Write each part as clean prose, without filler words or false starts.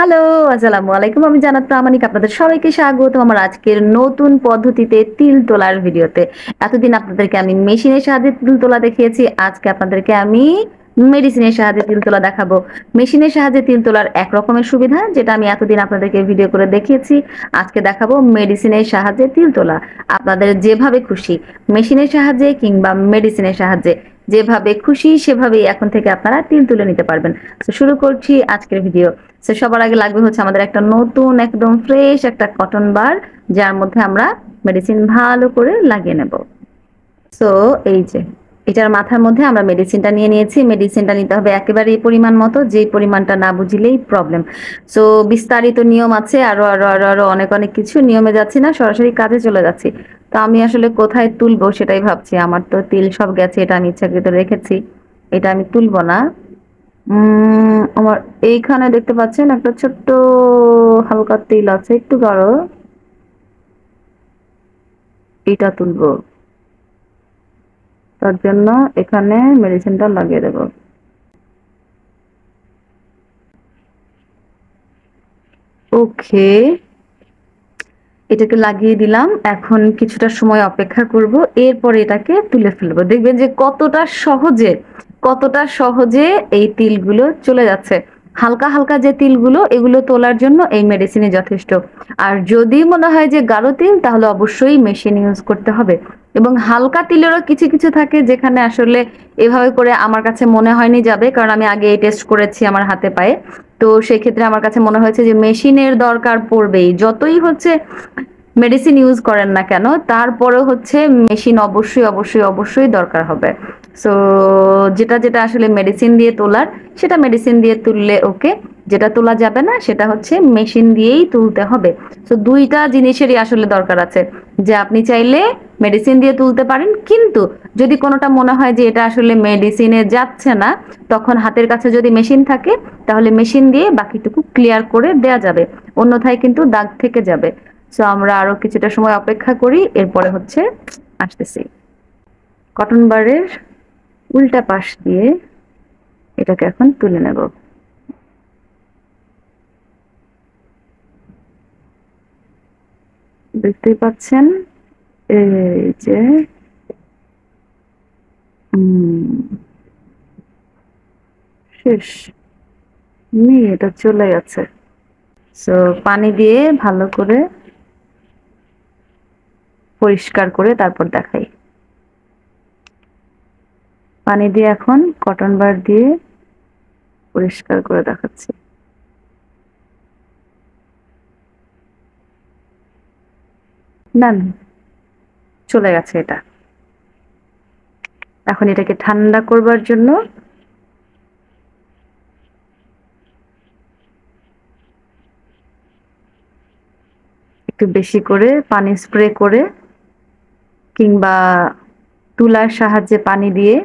Hello, আসসালামু আলাইকুম। আমি জান্নাত প্রামাণিক আপনাদের সবাইকে স্বাগতম আমার আজকের নতুন পদ্ধতিতে তিল তোলার ভিডিওতে। এতদিন আপনাদেরকে আমি মেশিনের সাহায্যে তিল তোলা দেখিয়েছি। আজকে আপনাদেরকে আমি মেডিসিনের সাহায্যে তিল তোলা দেখাবো। মেশিনের সাহায্যে তিল তোলার এক রকমের সুবিধা যেটা আমি এতদিন আপনাদেরকে ভিডিও করে দেখিয়েছি। আজকে দেখাবো মেডিসিনের সাহায্যে তিল তোলা। আপনাদের যেভাবে খুশি মেশিনের সাহায্যে কিংবা মেডিসিনের সাহায্যে যেভাবে খুশি সেভাবেই এখন থেকে আপনারা তিল তুলে নিতে পারবেন। তো শুরু করছি আজকের ভিডিও। সো সবার আগে লাগবে হচ্ছে আমাদের একটা নতুন একদম ফ্রেশ একটা কটন বার, যার মধ্যে আমরা মেডিসিন ভালো করে লাগিয়ে নেব। সো এই যে এটার মাথার মধ্যে আমরা মেডিসিনটা নিয়ে নিয়েছি। মেডিসিনটা নিতে হবে একেবারে এই পরিমাণ মতো, যে পরিমাণটা না বুঝিলেই প্রবলেম। সো বিস্তারিত নিয়ম আছে, আরো আরো আরো আরো অনেক অনেক কিছু। নিয়মে যাচ্ছি না, সরাসরি কাজে চলে যাচ্ছি। তো আমি আসলে কোথায় তুলবো সেটাই ভাবছি। আমার তো তিল সব গেছে, এটা আমি ইচ্ছাকৃত রেখেছি। এটা আমি তুলবো না। আমার এইখানে দেখতে পাচ্ছেন একটা ছোট্ট হালকা তিল আছে, একটু বড়। এটা তুলবো, তার জন্য এখানে মেডিসিনটা লাগিয়ে দেব। ওকে, এটাকে লাগিয়ে দিলাম। এখন কিছুটা সময় অপেক্ষা করব, এরপর এটাকে তুলে ফেলবো। দেখবেন যে কতটা সহজে এই তিলগুলো চলে যাচ্ছে। হালকা হালকা যে তিলগুলো, এগুলো তোলার জন্য এই মেডিসিনে যথেষ্ট। আর যদি মনে হয় যে গাঢ় তিল, তাহলে অবশ্যই মেশিন ইউজ করতে হবে। এবং হালকা তিলেরও কিছু কিছু থাকে যেখানে আসলে এভাবে করে আমার কাছে মনে হয়নি যাবে, কারণ আমি আগে এই টেস্ট করেছি আমার হাতে পায়ে। তো সেই ক্ষেত্রে আমার কাছে মনে হয়েছে যে মেশিনের দরকার পড়বেই। যতই হচ্ছে মেডিসিন ইউজ করেন না কেন, তারপরেও হচ্ছে মেশিন অবশ্যই অবশ্যই অবশ্যই দরকার হবে। সো যেটা যেটা আসলে মেডিসিন দিয়ে তোলার, সেটা মেডিসিন দিয়ে তুললে ওকে। যেটা তোলা যাবে না সেটা হচ্ছে মেশিন দিয়েই তুলতে হবে। সো দুইটা জিনিসেরই আসলে দরকার আছে। যে আপনি চাইলে মেডিসিন দিয়ে তুলতে পারেন, কিন্তু যদি কোনোটা মনে হয় যে এটা আসলে মেডিসিনে যাচ্ছে না, তখন হাতের কাছে যদি মেশিন থাকে, তাহলে মেশিন দিয়ে বাকিটুকু ক্লিয়ার করে দেয়া যাবে। অন্যথায় কিন্তু দাগ থেকে যাবে। সো আমরা আরো কিছুটা সময় অপেক্ষা করি, এরপরে হচ্ছে আসতেছি। কটন বারের উল্টা পাশ দিয়ে এটাকে এখন তুলে নেব। দেখতেই পাচ্ছেন এই যে শেষ, এটা চলে গেছে। সো পানি দিয়ে ভালো করে পরিষ্কার করে তারপর দেখাই। পানি দিয়ে এখন কটন বার দিয়ে পরিষ্কার করে দেখাচ্ছি। না, চলে গেছে এটা। এখন এটাকে ঠান্ডা করবার জন্য একটু বেশি করে পানি স্প্রে করে কিংবা তুলার সাহায্যে পানি দিয়ে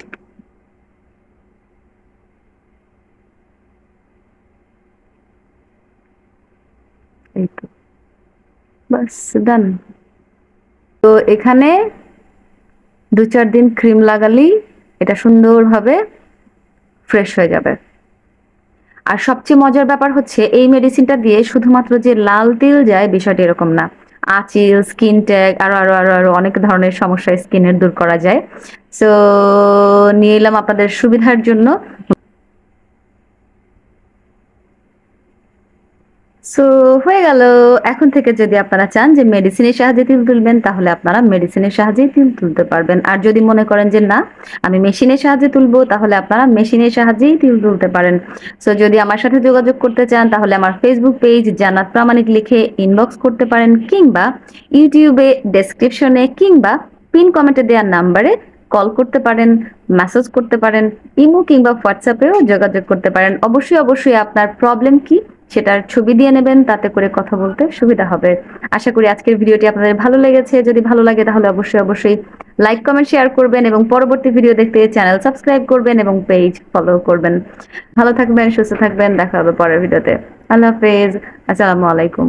এই তো বাস ডান। তো এখানে 2-4 দিন ক্রিম লাগালেই এটা সুন্দরভাবে ফ্রেশ হয়ে যাবে। আর সবচেয়ে মজার ব্যাপার হচ্ছে এই মেডিসিনটা দিয়ে শুধুমাত্র যে লাল তিল যায় বিষয়টা এরকম না। আঁচিল, স্কিন ট্যাগ, আরো আরো আরো আরো অনেক ধরনের সমস্যা স্কিনের দূর করা যায়। সো নিয়ে এলাম আপনাদের সুবিধার জন্য। সো হয়ে গেল। এখন থেকে যদি আপনারা চান যে মেডিসিনের সাহায্যে তিল তুলবেন, তাহলে আপনারা মেডিসিনের সাহায্যেই তিল তুলতে পারবেন। আর যদি মনে করেন যে না, আমি মেশিনের সাহায্যে তুলবো, তাহলে আপনারা মেশিনের সাহায্যেই তিল তুলতে পারেন। সো যদি আমার সাথে যোগাযোগ করতে চান, তাহলে আমার ফেসবুক পেজ জান্নাত প্রামাণিক লিখে ইনবক্স করতে পারেন, কিংবা ইউটিউবে ডেসক্রিপশনে কিংবা পিন কমেন্টে দেওয়ার নাম্বারে কল করতে পারেন, মেসেজ করতে পারেন, ইমো কিংবা হোয়াটসঅ্যাপেও যোগাযোগ করতে পারেন। অবশ্যই অবশ্যই আপনার প্রবলেম কি সেটার ছবি দিয়ে নেবেন, তাতে করে কথা বলতে সুবিধা হবে। আশা করি আজকের ভিডিওটি আপনাদের ভালো লেগেছে। যদি ভালো লাগে তাহলে অবশ্যই অবশ্যই লাইক, কমেন্ট, শেয়ার করবেন এবং পরবর্তী ভিডিও দেখতে চ্যানেল সাবস্ক্রাইব করবেন এবং পেজ ফলো করবেন। ভালো থাকবেন, সুস্থ থাকবেন। দেখা হবে পরের ভিডিওতে। আল্লাহ হাফেজ, আসসালামু আলাইকুম।